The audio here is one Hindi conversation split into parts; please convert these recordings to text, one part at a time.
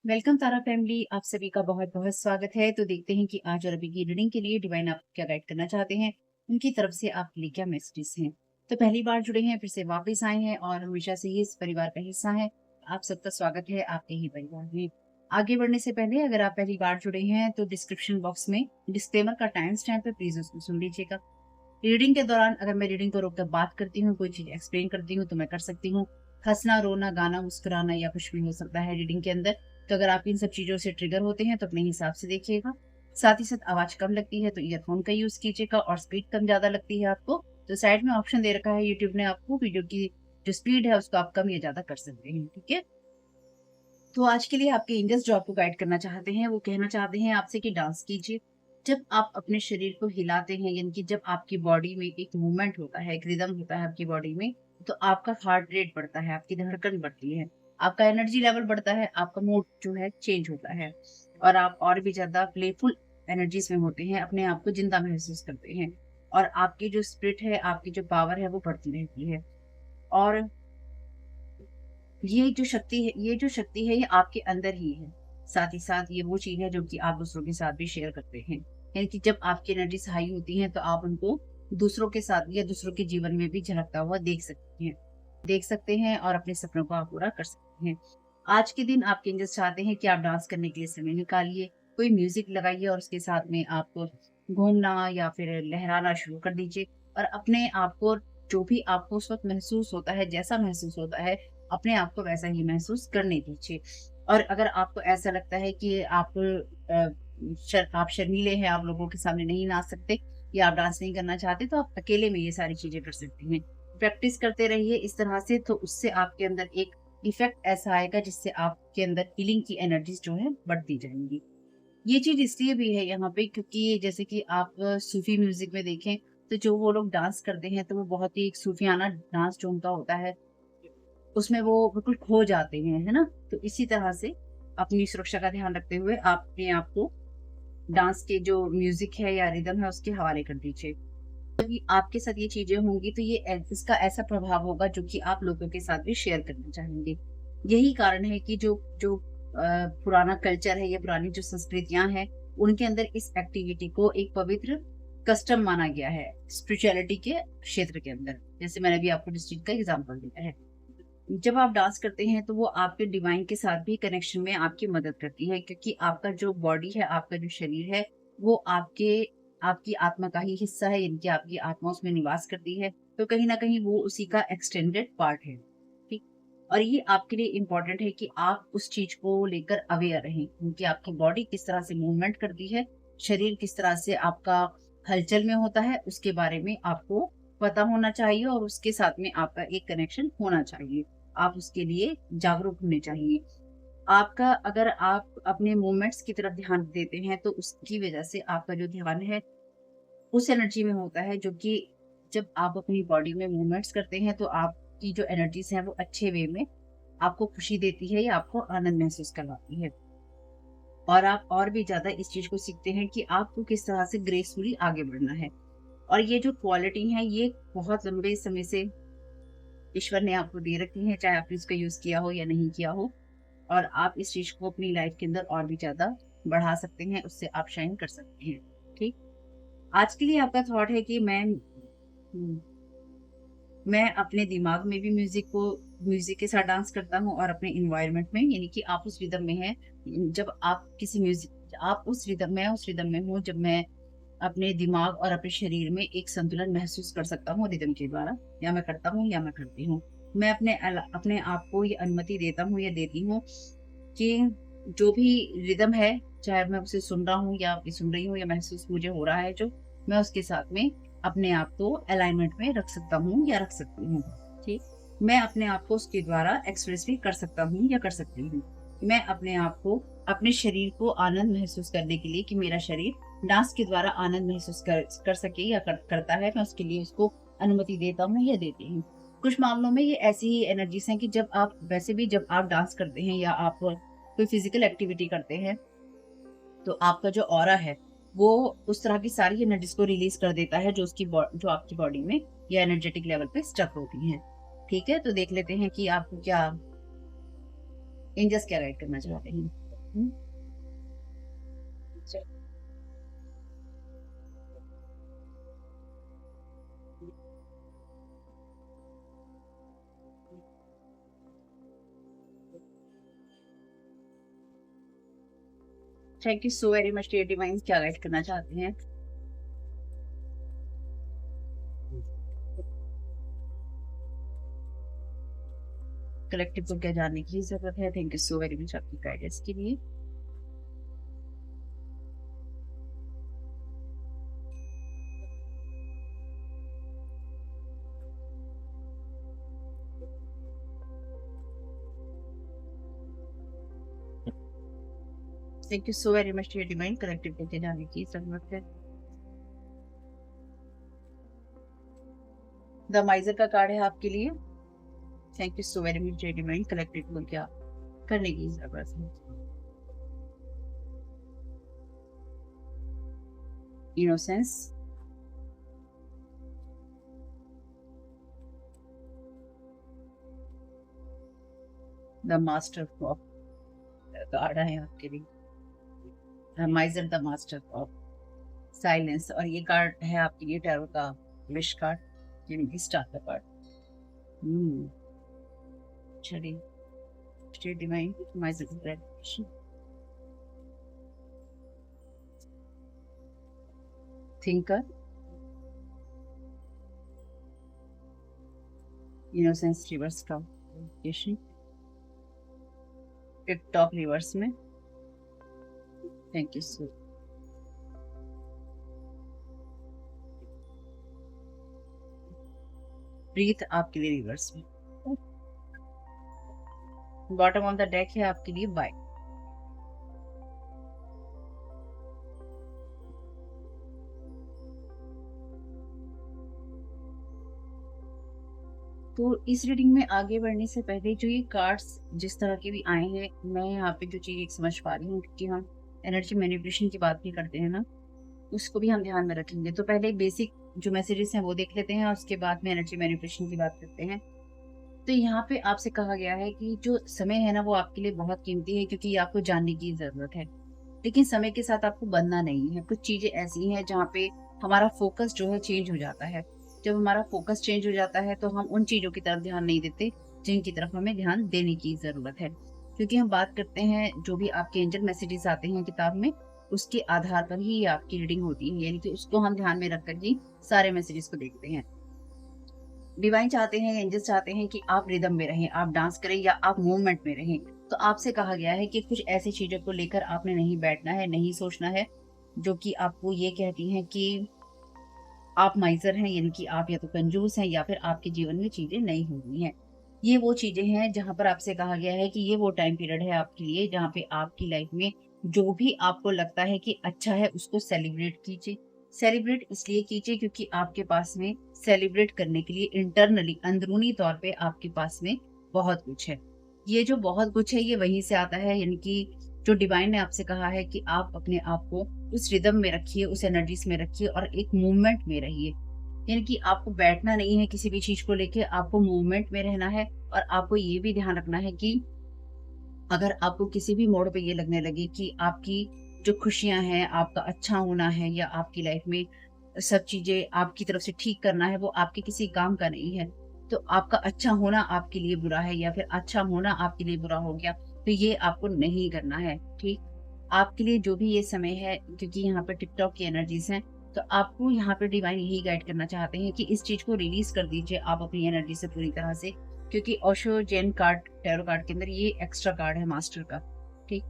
वेलकम तारा फैमिली, आप सभी का बहुत बहुत स्वागत है। तो देखते हैं कि आज और अभी की रीडिंग के लिए डिवाइन आपको क्या गाइड करना चाहते हैं, उनकी तरफ से आपके लिए क्या मैसेजेस हैं। तो पहली बार जुड़े हैं, फिर से वापस आए हैं और हमेशा से ही इस परिवार का हिस्सा है। आप सबका स्वागत है आपके ही परिवार में। आगे बढ़ने से पहले अगर आप पहली बार जुड़े हैं तो डिस्क्रिप्शन बॉक्स में डिस्क्लेमर का टाइम स्टैम्प है, प्लीज उसको सुन लीजिएगा। रीडिंग के दौरान अगर मैं रीडिंग को रोककर बात करती हूँ, कोई चीज एक्सप्लेन करती हूँ तो मैं कर सकती हूँ। हंसना, रोना, गाना, मुस्कुराना या कुछ भी हो सकता है रीडिंग के अंदर। तो अगर आप इन सब चीजों से ट्रिगर होते हैं तो अपने हिसाब से देखिएगा। साथ ही साथ आवाज कम लगती है तो ईयरफोन का यूज कीजिएगा, और स्पीड कम ज्यादा लगती है आपको तो साइड में ऑप्शन दे रखा है यूट्यूब ने आपको, वीडियो की जो स्पीड है उसको आप कम या ज्यादा कर सकते हैं। ठीक है। तो आज के लिए आपके एंजल्स जो आपको गाइड करना चाहते हैं वो कहना चाहते हैं आपसे कि डांस कीजिए। जब आप अपने शरीर को हिलाते हैं, यानी कि जब आपकी बॉडी में एक मूवमेंट होता है, एक रिदम होता है आपकी बॉडी में, तो आपका हार्ट रेट बढ़ता है, आपकी धड़कन बढ़ती है, आपका एनर्जी लेवल बढ़ता है, आपका मूड जो है चेंज होता है, और आप और भी ज्यादा प्लेफुल एनर्जीज में होते हैं, अपने आप को जिंदा महसूस करते हैं, और आपकी जो स्पिरिट है, आपकी जो पावर है वो बढ़ती रहती है। और ये जो शक्ति है ये आपके अंदर ही है। साथ ही साथ ये वो चीज़ है जो कि आप दूसरों के साथ भी शेयर करते हैं। यानी कि जब आपकी एनर्जीज़ हाई होती हैं तो आप उनको दूसरों के साथ या दूसरों के जीवन में भी झलकता हुआ देख सकते हैं और अपने सपनों को आप पूरा कर सकते हैं। आज के दिन आपके एंजल्स चाहते हैं कि आप डांस करने के लिए समय निकालिए। कोई म्यूज़िक लगाइए और उसके साथ में आप घूमना या फिर लहराना शुरू कर दीजिए, और अपने आप को जो भी आपको उस वक़्त महसूस होता है, जैसा महसूस होता है, अपने आप को वैसा ही महसूस करने दीजिए। और अगर आपको ऐसा लगता है कि आप शर्मीले हैं, आप लोगों के सामने नहीं नाच सकते या आप डांस नहीं करना चाहते, तो आप अकेले में ये सारी चीज़ें कर सकती हैं। प्रैक्टिस करते रहिए इस तरह से, तो उससे आपके अंदर एक इफ़ेक्ट ऐसा आएगा जिससे आपके अंदर हीलिंग की एनर्जीज़ जो है बढ़ती जाएँगी। ये चीज़ इसलिए भी है यहाँ पे क्योंकि जैसे कि आप सूफ़ी म्यूज़िक में देखें, तो जो वो लोग डांस करते हैं तो वो बहुत ही एक सूफियाना डांस जो उनका होता है, उसमें वो बिल्कुल खो जाते हैं, है ना? तो इसी तरह से अपनी सुरक्षा का ध्यान रखते हुए आप अपने आप को डांस के जो म्यूज़िक है या रिदम है उसके हवाले कर दीजिए। जब आपके साथ ये चीज़ें होंगी तो ये इसका ऐसा प्रभाव होगा जो कि आप लोगों के साथ भी शेयर करना चाहेंगे। यही कारण है कि जो जो पुराना कल्चर है या पुरानी जो संस्कृतियाँ हैं, उनके अंदर इस एक्टिविटी को एक पवित्र कस्टम माना गया है, स्पिरिचुअलिटी के क्षेत्र के अंदर। जैसे मैंने अभी आपको इस चीज़ का एग्ज़ाम्पल दिया है। जब आप डांस करते हैं तो वो आपके डिवाइन के साथ भी कनेक्शन में आपकी मदद करती है, क्योंकि आपका जो बॉडी है, आपका जो शरीर है, वो आपकी आत्मा का ही हिस्सा है, यानी कि आपकी आत्मा उसमें निवास करती है। तो कहीं न कहीं वो उसी का एक्सटेंडेड पार्ट है। ठीक? और ये आपके लिए इम्पोर्टेंट है कि आप उस चीज़ को लेकर अवेयर रहें, क्योंकि आपकी बॉडी किस तरह से मूवमेंट करती है, शरीर किस तरह से आपका हलचल में होता है, उसके बारे में आपको पता होना चाहिए, और उसके साथ में आपका एक कनेक्शन होना चाहिए। आप उसके लिए जागरूक होने चाहिए। आपका अगर आप अपने मूवमेंट्स की तरफ ध्यान देते हैं तो उसकी वजह से आपका जो ध्यान है उस एनर्जी में होता है, जो कि जब आप अपनी बॉडी में मूवमेंट्स करते हैं तो आपकी जो एनर्जीज हैं वो अच्छे वे में आपको खुशी देती है या आपको आनंद महसूस करवाती है। और आप और भी ज्यादा इस चीज को सीखते हैं कि आपको किस तरह से ग्रेसफुली आगे बढ़ना है। और ये जो क्वालिटी है ये बहुत लंबे समय से ईश्वर ने आपको दे रखी है, चाहे आपने इसका यूज किया हो या नहीं किया हो। और आप इस चीज को अपनी लाइफ के अंदर और भी ज्यादा बढ़ा सकते हैं, उससे आप शाइन कर सकते हैं। ठीक। आज के लिए आपका थॉट है कि मैं अपने दिमाग में भी म्यूजिक के साथ डांस करता हूँ, और अपने इन्वायरमेंट में, यानी कि आप उस रिदम में हैं। जब आप किसी म्यूजिक आप उस रिदम में हूँ जब मैं अपने दिमाग और अपने शरीर में एक संतुलन महसूस कर सकता हूँ रिदम के द्वारा, या मैं करता हूँ या मैं करती हूँ। मैं अपने आप को ये अनुमति देता हूँ या देती हूँ कि जो भी रिदम है, चाहे मैं उसे सुन रहा हूँ या सुन रही हूँ या महसूस मुझे हो रहा है जो, मैं उसके साथ में अपने आप को अलाइनमेंट में रख सकता हूँ या रख सकती हूँ। ठीक। मैं अपने आप को उसके द्वारा एक्सप्रेस भी कर सकता हूँ या कर सकती हूँ। मैं अपने आप को, अपने शरीर को आनंद महसूस करने के लिए, कि मेरा शरीर डांस के द्वारा आनंद महसूस कर सके या करता है, मैं उसके लिए उसको अनुमति देता हूँ या देती हूँ। कुछ मामलों में ये ऐसी ही एनर्जीज हैं कि जब आप डांस करते हैं या आप कोई फिजिकल एक्टिविटी करते हैं, तो आपका जो ऑरा है वो उस तरह की सारी एनर्जीज को रिलीज कर देता है जो आपकी बॉडी में या एनर्जेटिक लेवल पे स्टक होती हैं। ठीक है। तो देख लेते हैं कि आपको क्या एंजल्स क्या गाइड करना चाहते हैं। हम्म, चल- thank you so very much dear divine, क्या गाइड करना चाहते हैं? कलेक्टिव को क्या जानने की जरूरत है? Thank you so very much आपकी गाइडेंस के लिए। Thank you so very much dear divine, collective को क्या जानने की जरूरत है? द माइजर का कार्ड है आपके लिए। Thank you so very much dear divine, collective को क्या करने की जरूरत है? Innocence, the master of card है आपके लिए। Miser the master of silence, और ये कार्ड है आपके लिए टैरो का विश कार्ड, यानी कि स्टार का कार्ड। हम्म, चलिए state divine माइजर graduation thinker, innocence reverse का टिकटॉक रिवर्स में। Thank you so. ब्रीथ आपके लिए रिवर्स में। बॉटम ऑफ द डेक है आपके लिए बाय। तो इस रीडिंग में आगे बढ़ने से पहले जो ये कार्ड्स जिस तरह के भी आए हैं, मैं यहाँ पे जो चीज एक समझ पा रही हूँ, क्योंकि हम एनर्जी मैनिपुलेशन की बात भी करते हैं ना, उसको भी हम ध्यान में रखेंगे। तो पहले बेसिक जो मैसेजेस हैं वो देख लेते हैं, और उसके बाद में एनर्जी मैनिपुलेशन की बात करते हैं। तो यहाँ पे आपसे कहा गया है कि जो समय है ना वो आपके लिए बहुत कीमती है, क्योंकि ये आपको जानने की जरूरत है। लेकिन समय के साथ आपको बनना नहीं है। कुछ चीजें ऐसी हैं जहाँ पे हमारा फोकस जो है चेंज हो जाता है। जब हमारा फोकस चेंज हो जाता है तो हम उन चीजों की तरफ ध्यान नहीं देते जिनकी तरफ हमें ध्यान देने की जरूरत है। क्योंकि हम बात करते हैं, जो भी आपके एंजल मैसेजेस आते हैं किताब में, उसके आधार पर ही ये आपकी रीडिंग होती है, यानी कि उसको हम ध्यान में रखकर ही सारे मैसेजेस को देखते हैं। डिवाइन चाहते हैं, एंजल्स चाहते हैं कि आप रिदम में रहें, आप डांस करें या आप मूवमेंट में रहें। तो आपसे कहा गया है कि कुछ ऐसी चीजों को लेकर आपने नहीं बैठना है, नहीं सोचना है, जो कि आपको ये कहती हैं कि आप माइजर हैं, यानी कि आप या तो कंजूस हैं या फिर आपके जीवन में चीजें नहीं हो रही हैं। ये वो चीजें हैं जहां पर आपसे कहा गया है कि ये वो टाइम पीरियड है आपके लिए जहाँ पे आपकी लाइफ में जो भी आपको लगता है कि अच्छा है उसको सेलिब्रेट कीजिए। सेलिब्रेट इसलिए कीजिए क्योंकि आपके पास में सेलिब्रेट करने के लिए इंटरनली, अंदरूनी तौर पे आपके पास में बहुत कुछ है। ये जो बहुत कुछ है ये वहीं से आता है, यानी कि जो डिवाइन ने आपसे कहा है कि आप अपने आप को उस रिदम में रखिए, उस एनर्जीज में रखिए और एक मूवमेंट में रहिए। यानी कि आपको बैठना नहीं है किसी भी चीज को लेके, आपको मूवमेंट में रहना है। और आपको ये भी ध्यान रखना है कि अगर आपको किसी भी मोड़ पे ये लगने लगे कि आपकी जो खुशियां हैं, आपका अच्छा होना है या आपकी लाइफ में सब चीजें आपकी तरफ से ठीक करना है, वो आपके किसी काम का नहीं है, तो आपका अच्छा होना आपके लिए बुरा है या फिर अच्छा होना आपके लिए बुरा हो गया, तो ये आपको नहीं करना है। ठीक, आपके लिए जो भी ये समय है, क्योंकि यहाँ पर टिकटॉक की एनर्जीज हैं, तो आपको यहाँ पे डिवाइन यही गाइड करना चाहते हैं कि इस चीज को रिलीज कर दीजिए आप अपनी एनर्जी से पूरी तरह से। क्योंकि ओशो जेन कार्ड, टैरो कार्ड के अंदर ये एक्स्ट्रा कार्ड है मास्टर का। ठीक,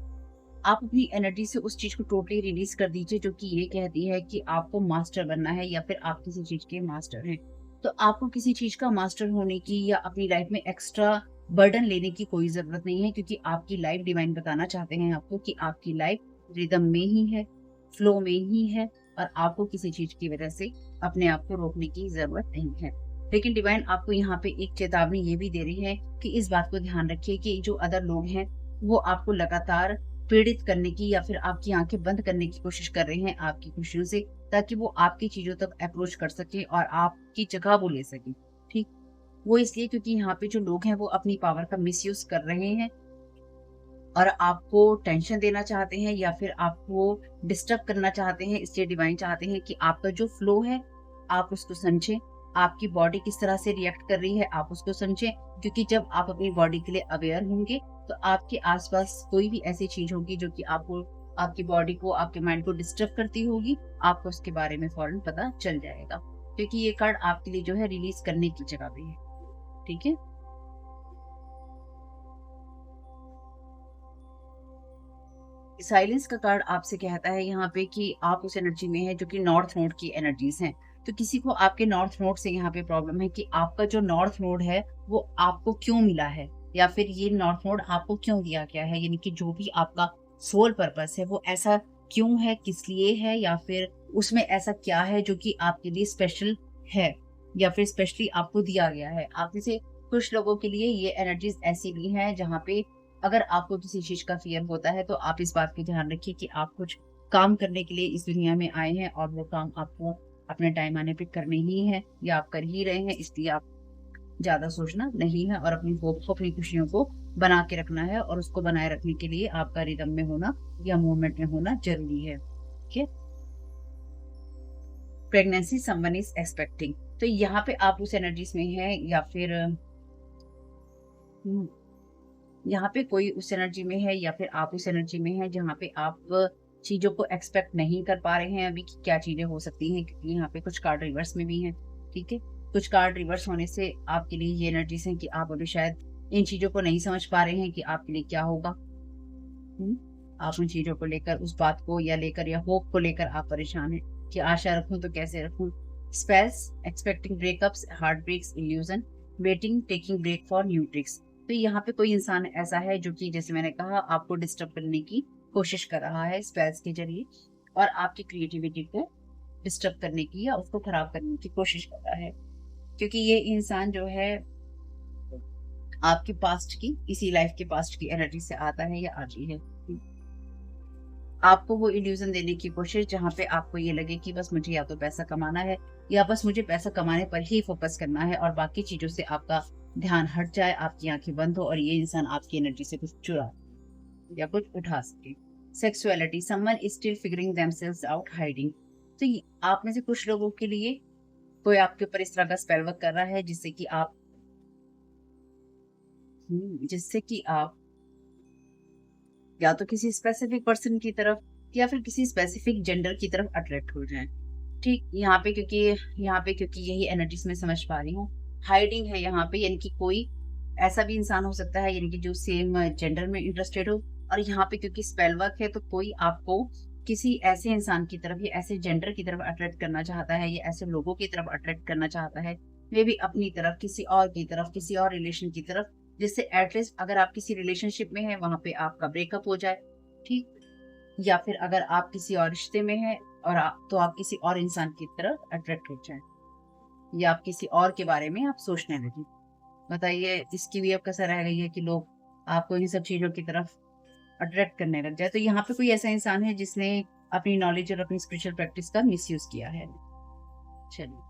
आप अपनी एनर्जी से उस चीज को टोटली रिलीज कर दीजिए जो कि ये कहती है कि आपको मास्टर बनना है या फिर आप किसी चीज के मास्टर हैं। तो आपको किसी चीज का मास्टर होने की या अपनी लाइफ में एक्स्ट्रा बर्डन लेने की कोई जरूरत नहीं है, क्योंकि आपकी लाइफ डिवाइन बताना चाहते हैं आपको कि आपकी लाइफ रिदम में ही है, फ्लो में ही है, और आपको किसी चीज की वजह से अपने आप को रोकने की जरूरत नहीं है। लेकिन डिवाइन आपको यहाँ पे एक चेतावनी ये भी दे रही है कि इस बात को ध्यान रखिए कि जो अदर लोग हैं वो आपको लगातार पीड़ित करने की या फिर आपकी आंखें बंद करने की कोशिश कर रहे हैं आपकी खुशियों से, ताकि वो आपकी चीजों तक अप्रोच कर सके और आपकी जगह वो ले सके। ठीक, वो इसलिए क्योंकि यहाँ पे जो लोग हैं वो अपनी पावर का मिसयूज कर रहे हैं और आपको टेंशन देना चाहते हैं या फिर आपको डिस्टर्ब करना चाहते हैं, इसलिए डिवाइन चाहते हैं कि आपका जो फ्लो है आप उसको समझें, आपकी बॉडी किस तरह से रिएक्ट कर रही है आप उसको समझें, क्योंकि जब आप अपनी बॉडी के लिए अवेयर होंगे तो आपके आसपास कोई भी ऐसी चीज होगी जो कि आपको, आपकी बॉडी को, आपके माइंड को डिस्टर्ब करती होगी, आपको उसके बारे में फौरन पता चल जाएगा, क्योंकि ये कार्ड आपके लिए जो है रिलीज करने की जगह पे है। ठीक है, साइलेंस का कार्ड आपसे कहता है यहाँ पे कि आप उस एनर्जी में है जो कि नॉर्थ नोड की एनर्जीज हैं। तो किसी को आपके नॉर्थ नोड से यहाँ पे प्रॉब्लम है कि आपका जो नॉर्थ नोड है वो आपको क्यों मिला है, या फिर ये नॉर्थ नोड आपको क्यों दिया गया है, यानी कि जो भी आपका सोल पर्पस है वो ऐसा क्यों है, किस लिए है, या फिर उसमें ऐसा क्या है जो कि आपके लिए स्पेशल है, या फिर स्पेशली आपको दिया गया है। आप जैसे कुछ लोगों के लिए ये एनर्जीज ऐसी भी हैं जहाँ पे अगर आपको किसी चीज का फियर होता है तो आप इस बात का ध्यान रखिए कि आप कुछ काम करने के लिए इस दुनिया में आए हैं और वो काम आपको अपने टाइम आने पे करने ही है या आप कर ही रहे हैं, इसलिए आप ज्यादा सोचना नहीं है और अपनी होप को, अपनी खुशियों को बना के रखना है, और उसको बनाए रखने के लिए आपका रिदम में होना या मूवमेंट में होना जरूरी है। ठीक है, प्रेगनेंसी समवन इज एक्सपेक्टिंग, तो यहाँ पे आप उस एनर्जीज में है या फिर यहाँ पे कोई उस एनर्जी में है या फिर आप उस एनर्जी में है जहाँ पे आप चीजों को एक्सपेक्ट नहीं कर पा रहे हैं अभी कि क्या चीजें हो सकती हैं, क्योंकि यहाँ पे कुछ कार्ड रिवर्स में भी हैं। ठीक है, कुछ कार्ड रिवर्स होने से आपके लिए ये एनर्जीज हैं कि आप अभी शायद इन चीजों को नहीं समझ पा रहे हैं कि आपके लिए क्या होगा। आप उन चीजों को लेकर, उस बात को या लेकर या होप को लेकर आप परेशान हैं कि आशा रखूं तो कैसे रखूं। Spells, expecting breakups, heart breaks, illusion, waiting, taking break for new tricks. तो यहाँ पे कोई इंसान ऐसा है जो कि जैसे मैंने कहा आपको डिस्टर्ब करने की कोशिश कर रहा है स्पेल्स के जरिए, और आपकी क्रिएटिविटी को डिस्टर्ब करने की या उसको खराब करने की कोशिश कर रहा है, क्योंकि ये इंसान जो है आपके पास्ट की, इसी लाइफ के पास्ट की एनर्जी से आता है या आती है। आपको वो इल्यूजन देने की कोशिश जहाँ पे आपको ये लगे कि बस मुझे या तो पैसा कमाना है या बस मुझे पैसा कमाने पर ही फोकस करना है और बाकी चीजों से आपका ध्यान हट जाए, आपकी आंखें बंद हो और ये इंसान आपकी एनर्जी से कुछ चुरा या कुछ उठा सके। Sexuality, someone is still figuring themselves out, hiding. तो आप में से कुछ लोगों के लिए कोई आपके ऊपर इस तरह का स्पेल वर्क कर रहा है जिससे कि आप या तो किसी स्पेसिफिक पर्सन की तरफ या फिर किसी स्पेसिफिक जेंडर की तरफ अट्रैक्ट हो जाएं। ठीक, यहाँ पे क्योंकि यही एनर्जीज में समझ पा रही हूँ, हाइडिंग है यहाँ पे, यानी कि कोई ऐसा भी इंसान हो सकता है यानी कि जो सेम जेंडर में इंटरेस्टेड हो, और यहाँ पे क्योंकि स्पेल वर्क है तो कोई आपको किसी ऐसे इंसान की तरफ या ऐसे जेंडर की तरफ अट्रैक्ट करना चाहता है या ऐसे लोगों की तरफ अट्रैक्ट करना चाहता है, मे भी अपनी तरफ, किसी और की तरफ, किसी और रिलेशन की तरफ, जिससे एटलीस्ट अगर आप किसी रिलेशनशिप में हैं वहां पे आपका ब्रेकअप हो जाए। ठीक, या फिर अगर आप किसी और रिश्ते में हैं और तो आप किसी और इंसान की तरफ अट्रैक्ट हो जाए या आप किसी और के बारे में आप सोचने लगे। बताइए, इसकी भी अब कसर रह गई है कि लोग आपको इन सब चीजों की तरफ अट्रैक्ट करने लग जाए। तो यहाँ पे कोई ऐसा इंसान है जिसने अपनी नॉलेज और अपनी स्पिरिचुअल प्रैक्टिस का मिसयूज किया है। चलिए,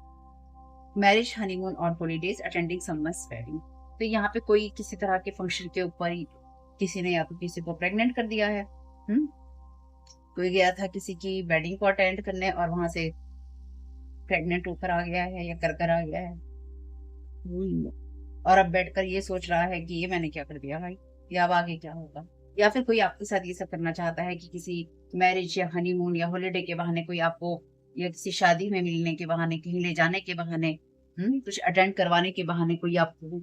मैरिज, हनीमून और हॉलीडेज, अटेंडिंग समवन्स वेडिंग। तो यहाँ पे कोई किसी तरह के फंक्शन के ऊपर ही किसी ने या तो किसी को प्रेग्नेंट कर दिया है, कोई गया था किसी की वेडिंग को अटेंड करने और वहां से प्रेग्नेंट होकर आ गया है या कर आ गया है, और अब बैठकर ये सोच रहा है कि ये मैंने क्या कर दिया भाई, या अब आगे क्या होगा। या फिर कोई आपके साथ ये सब करना चाहता है कि किसी मैरिज या हनीमून या हॉलीडे के बहाने कोई आपको, या किसी शादी में मिलने के बहाने, कहीं ले जाने के बहाने, कुछ अटेंड करवाने के बहाने कोई आपको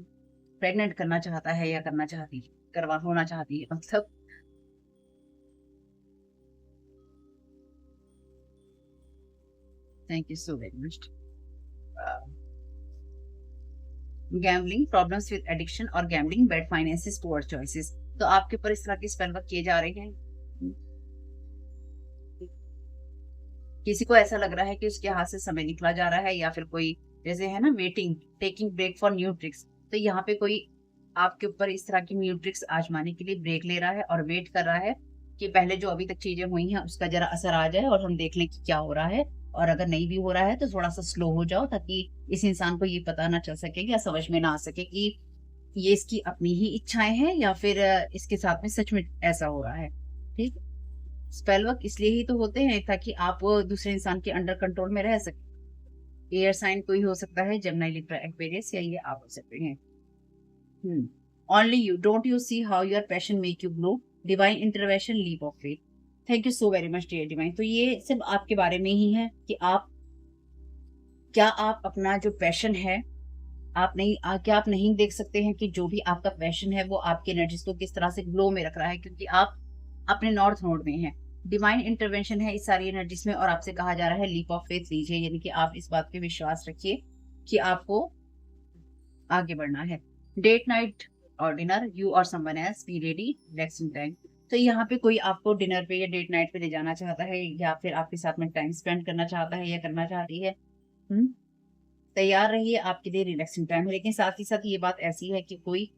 प्रेग्नेंट करना चाहता है या करना चाहती है, होना चाहती है मतलब। Thank you so very much. Gambling, problems with addiction और gambling, bad finances, poor choices. तो आपके ऊपर इस तरह के स्पेल वर्क किए जा रहे हैं। किसी को ऐसा लग रहा है कि उसके हाथ से समय निकला जा रहा है, या फिर कोई जैसे है ना waiting, taking break for new tricks. तो यहाँ पे कोई आपके ऊपर इस तरह की न्यू ट्रिक्स आजमाने के लिए ब्रेक ले रहा है और वेट कर रहा है कि पहले जो अभी तक चीजें हुई हैं उसका जरा असर आ जाए और हम देख लें कि क्या हो रहा है, और अगर नहीं भी हो रहा है तो थोड़ा सा स्लो हो जाओ ताकि इस इंसान को ये पता ना चल सके या समझ में ना आ सके कि ये इसकी अपनी ही इच्छाएं हैं या फिर इसके साथ में सच में ऐसा हो रहा है। ठीक। स्पेल वर्क इसलिए ही तो होते हैं ताकि आप दूसरे इंसान के अंडर कंट्रोल में रह सके। एयर साइन कोई हो सकता है, जेमिनी, लिब्रा, एक्वेरियस, या ये आप हो सकते हैं। Only you, don't you see how your passion make you glow, divine intervention, leap of faith. Thank you so very much dear divine. तो ये सिर्फ आपके बारे में ही है कि आप क्या आप अपना जो पैशन है आप नहीं क्या आप नहीं देख सकते हैं कि जो भी आपका पैशन है वो आपकी एनर्जीज को किस तरह से ग्लो में रख रहा है, क्योंकि आप अपने नॉर्थ नोड में हैं। डिवाइन इंटरवेंशन है इस सारी एनर्जीज में और आपसे कहा जा रहा है लीप ऑफ फेथ लीजिए, यानी कि आप इस बात पे विश्वास रखिए कि आपको आगे बढ़ना है। डेट नाइट और डिनर, यू और someone else be ready, relaxing time. तो यहाँ पे कोई आपको डिनर पे या डेट नाइट पे ले जाना चाहता है या फिर आपके साथ में टाइम स्पेंड करना चाहता है या करना चाहती है। तैयार रहिए, आपके लिए रिलैक्सिंग टाइम है। लेकिन साथ ही साथ ये बात ऐसी है कि कोई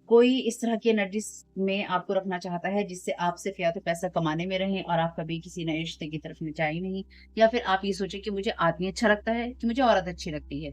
कोई इस तरह की एनर्जी में आपको रखना चाहता है जिससे आप सिर्फ या तो पैसा कमाने में रहें और आप कभी किसी नए रिश्ते की तरफ में जाए नहीं, या फिर आप ये सोचे कि मुझे आदमी अच्छा लगता है कि मुझे औरत अच्छी लगती है।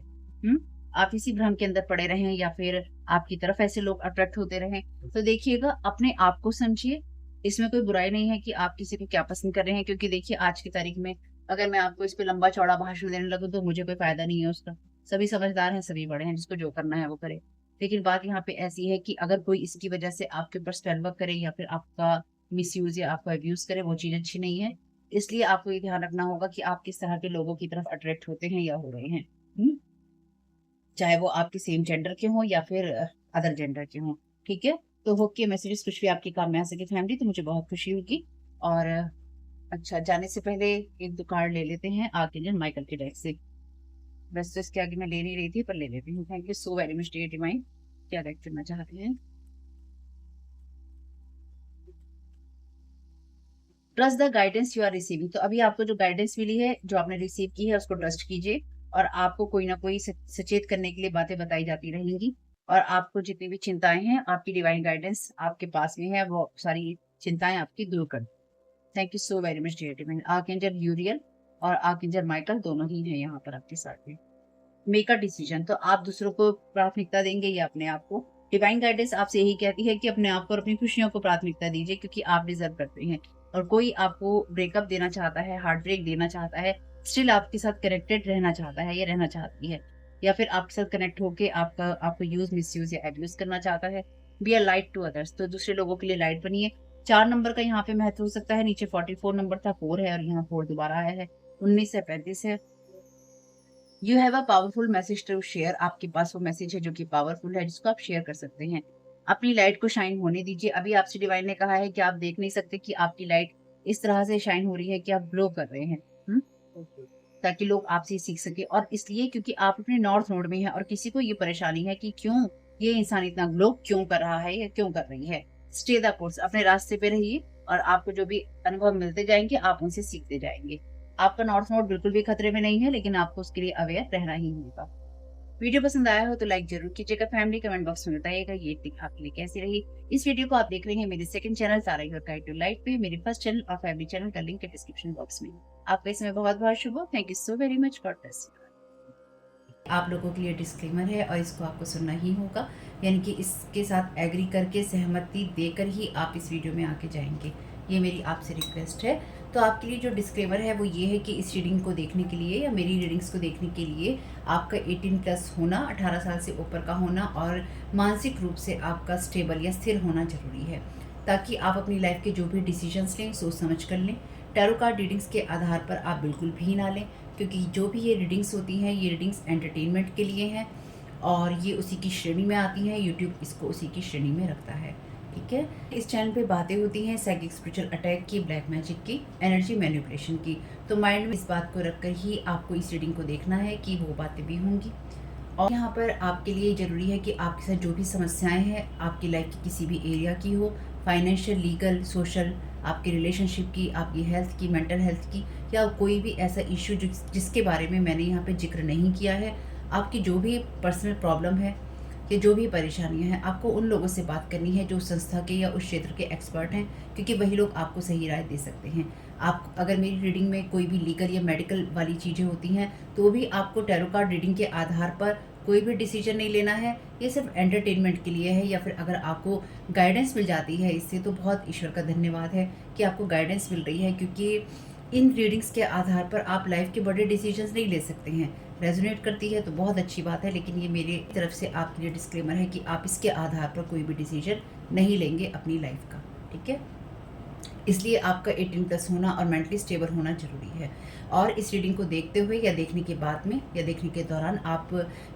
आप इसी भ्रम के अंदर पड़े रहें या फिर आपकी तरफ ऐसे लोग अट्रैक्ट होते रहें। तो देखिएगा, अपने आप को समझिए। इसमें कोई बुराई नहीं है कि आप किसी को क्या पसंद कर रहे हैं, क्योंकि देखिए आज की तारीख में अगर मैं आपको इस पे लंबा चौड़ा भाषण देने लगूं तो मुझे कोई फायदा नहीं है उसका। सभी समझदार हैं, सभी बड़े हैं, जिसको जो करना है वो करे। लेकिन बात यहाँ पे ऐसी है कि अगर कोई इसकी वजह से आपके ऊपर स्पेल वर्क करे या फिर आपका मिसयूज या आपका अब्यूज करे, वो चीज अच्छी नहीं है। इसलिए आपको ये ध्यान रखना होगा कि आप किस तरह के लोगों की तरफ अट्रैक्ट होते हैं या हो रहे हैं। चाहे वो आपके सेम जेंडर के हों या फिर अदर जेंडर के हों। ठीक है। तो होप के मैसेजेस कुछ भी आपके काम में आ सके फैमिली, तो मुझे बहुत खुशी होगी। और अच्छा, जाने से पहले एक दो कार्ड ले लेते हैं आर्कएंजल माइकल के डेक से। वैसे तो इसके आगे मैं ले नहीं रही थी, पर ले लेती हूँ। Thank you so very much dear divine. क्या डेक चुनना चाहते हैं? Trust the guidance you are receiving. तो अभी आपको जो गाइडेंस मिली है, जो आपने रिसीव की है, उसको ट्रस्ट कीजिए और आपको कोई ना कोई सचेत करने के लिए बातें बताई जाती रहेंगी। और आपको जितनी भी चिंताएं हैं, आपकी डिवाइन गाइडेंस आपके पास में है, वो सारी चिंताएं आपकी दूर कर। Thank you so very much dear divine. Archangel Uriel और आर्कएंजल माइकल दोनों ही हैं यहाँ पर आपके साथ में। Make a decision. तो आप दूसरों को प्राथमिकता देंगे या अपने आप को? डिवाइन गाइडेंस आपसे यही कहती है कि अपने आप को और अपनी खुशियों को प्राथमिकता दीजिए, क्योंकि आप डिजर्व करते हैं। और कोई आपको ब्रेकअप देना चाहता है, हार्ट ब्रेक देना चाहता है, स्टिल आपके साथ कनेक्टेड रहना चाहता है या रहना चाहती है, या फिर आपके साथ कनेक्ट होके आपको यूज मिसयूज या एब्यूज करना चाहता है। Be a light to others. तो दूसरे लोगों के लिए लाइट बनिए। 4 नंबर का यहाँ पे महत्व हो सकता है। नीचे 44 नंबर था, 4 है और यहाँ 4 दोबारा आया है। 19 से 35 है। You have a powerful message to share. आपके पास वो मैसेज है जो कि पावरफुल है, जिसको आप शेयर कर सकते हैं। अपनी लाइट को शाइन होने दीजिए। अभी आपसे डिवाइन ने कहा है कि आप देख नहीं सकते कि आपकी लाइट इस तरह से शाइन हो रही है कि आप ग्लो कर रहे हैं। ताकि लोग आपसे सीख सके, और इसलिए क्योंकि आप अपने नॉर्थ नोड में हैं और किसी को ये परेशानी है कि क्यों ये इंसान इतना ग्लो क्यों कर रहा है या क्यों कर रही है। स्टे द कोर्स, अपने रास्ते पे रहिए और आपको जो भी अनुभव मिलते जाएंगे आप उनसे सीखते जाएंगे। आपका नॉर्थ नोड बिल्कुल भी खतरे में नहीं है, लेकिन आपको उसके लिए अवेयर रहना ही होगा। वीडियो पसंद आया हो तो लाइक जरूर कीजिएगा फैमिली। कमेंट बॉक्स में बताइएगा ये टिप आपके लिए कैसी रही। इस वीडियो को आप देख रहे हैं मेरे सेकंड चैनल सारा योर गाइड टू लाइफ पे। मेरे फर्स्ट चैनल और फैमिली चैनल का लिंक है डिस्क्रिप्शन बॉक्स में। आपका इसमें बहुत बहुत शुभ हो। Thank you so very much for this. आप लोगों के लिए डिस्क्लेमर है और इसको आपको सुनना ही होगा, यानी कि इसके साथ एग्री करके सहमति देकर ही आप इस वीडियो में आके जाएंगे। ये मेरी आपसे रिक्वेस्ट है। तो आपके लिए जो डिस्क्लेमर है वो ये है कि इस रीडिंग को देखने के लिए या मेरी रीडिंग्स को देखने के लिए आपका 18+ होना, 18 साल से ऊपर का होना और मानसिक रूप से आपका स्टेबल या स्थिर होना जरूरी है, ताकि आप अपनी लाइफ के जो भी डिसीजंस लें सोच समझ कर लें। टैरो कार्ड रीडिंग्स के आधार पर आप बिल्कुल भी ना लें, क्योंकि जो भी ये रीडिंग्स होती हैं ये रीडिंग्स एंटरटेनमेंट के लिए हैं और ये उसी की श्रेणी में आती हैं। यूट्यूब इसको उसी की श्रेणी में रखता है। ठीक है। इस चैनल पे बातें होती हैं साइकिक स्पिरिचुअल अटैक की, ब्लैक मैजिक की, एनर्जी मैनिपुलेशन की। तो माइंड में इस बात को रखकर ही आपको इस रीडिंग को देखना है कि वो बातें भी होंगी। और यहाँ पर आपके लिए ज़रूरी है कि आपके साथ जो भी समस्याएं हैं आपकी लाइफ की किसी भी एरिया की हो, फाइनेंशियल, लीगल, सोशल, आपकी रिलेशनशिप की, आपकी हेल्थ की, मेंटल हेल्थ की, या कोई भी ऐसा इशू जिसके बारे में मैंने यहाँ पे जिक्र नहीं किया है, आपकी जो भी पर्सनल प्रॉब्लम है या जो भी परेशानियां हैं, आपको उन लोगों से बात करनी है जो उस संस्था के या उस क्षेत्र के एक्सपर्ट हैं, क्योंकि वही लोग आपको सही राय दे सकते हैं। आप अगर मेरी रीडिंग में कोई भी लीगल या मेडिकल वाली चीज़ें होती हैं, तो भी आपको टैरो कार्ड रीडिंग के आधार पर कोई भी डिसीजन नहीं लेना है। ये सिर्फ एंटरटेनमेंट के लिए है, या फिर अगर आपको गाइडेंस मिल जाती है इससे, तो बहुत ईश्वर का धन्यवाद है कि आपको गाइडेंस मिल रही है, क्योंकि इन रीडिंग्स के आधार पर आप लाइफ के बड़े डिसीजंस नहीं ले सकते हैं। रेजोनेट करती है तो बहुत अच्छी बात है, लेकिन ये मेरी तरफ से आपके लिए डिस्क्लेमर है कि आप इसके आधार पर कोई भी डिसीजन नहीं लेंगे अपनी लाइफ का, ठीक है? इसलिए आपका 18+ होना और मेंटली स्टेबल होना ज़रूरी है। और इस रीडिंग को देखते हुए या देखने के बाद में या देखने के दौरान आप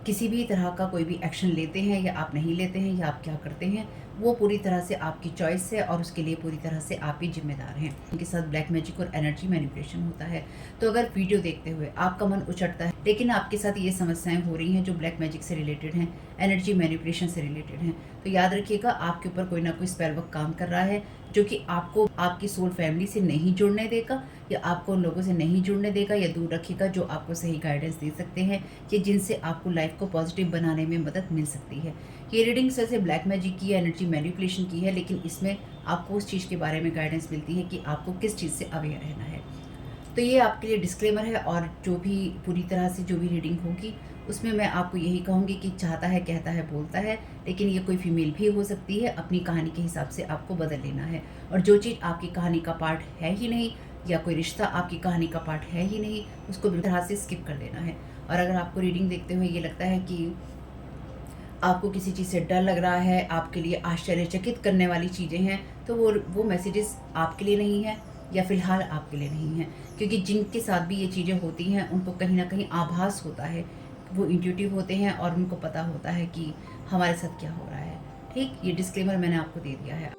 किसी भी तरह का कोई भी एक्शन लेते हैं या आप नहीं लेते हैं, या आप क्या करते हैं, वो पूरी तरह से आपकी चॉइस है और उसके लिए पूरी तरह से आप ही ज़िम्मेदार हैं। उनके साथ ब्लैक मैजिक और एनर्जी मैनिपुलेशन होता है। तो अगर वीडियो देखते हुए आपका मन उचटता है, लेकिन आपके साथ ये समस्याएं हो रही हैं जो ब्लैक मैजिक से रिलेटेड हैं, एनर्जी मैनिपुलेशन से रिलेटेड हैं, तो याद रखिएगा आपके ऊपर कोई ना कोई स्पेल वर्क काम कर रहा है, जो कि आपको आपकी सोल फैमिली से नहीं जुड़ने देगा, या आपको उन लोगों से नहीं जुड़ने देगा या दूर रखेगा जो आपको सही गाइडेंस दे सकते हैं, कि जिनसे आपको लाइफ को पॉजिटिव बनाने में मदद मिल सकती है। ये रीडिंग वैसे ब्लैक मैजिक की है, एनर्जी मैनिपुलेशन की है, लेकिन इसमें आपको उस चीज़ के बारे में गाइडेंस मिलती है कि आपको किस चीज़ से अवेयर रहना है। तो ये आपके लिए डिस्क्लेमर है, और जो भी पूरी तरह से जो भी रीडिंग होगी उसमें मैं आपको यही कहूँगी कि चाहता है, कहता है, बोलता है, लेकिन ये कोई फीमेल भी हो सकती है। अपनी कहानी के हिसाब से आपको बदल लेना है, और जो चीज़ आपकी कहानी का पार्ट है ही नहीं, या कोई रिश्ता आपकी कहानी का पार्ट है ही नहीं, उसको बिल्कुल तरह से स्किप कर देना है। और अगर आपको रीडिंग देखते हुए ये लगता है कि आपको किसी चीज़ से डर लग रहा है, आपके लिए आश्चर्यचकित करने वाली चीज़ें हैं, तो वो मैसेजेस आपके लिए नहीं है, या फ़िलहाल आपके लिए नहीं है। क्योंकि जिनके साथ भी ये चीज़ें होती हैं, उनको कहीं न कहीं आभास होता है। वो इंट्यूटिव होते हैं और उनको पता होता है कि हमारे साथ क्या हो रहा है। ठीक? ये डिस्क्लेमर मैंने आपको दे दिया है।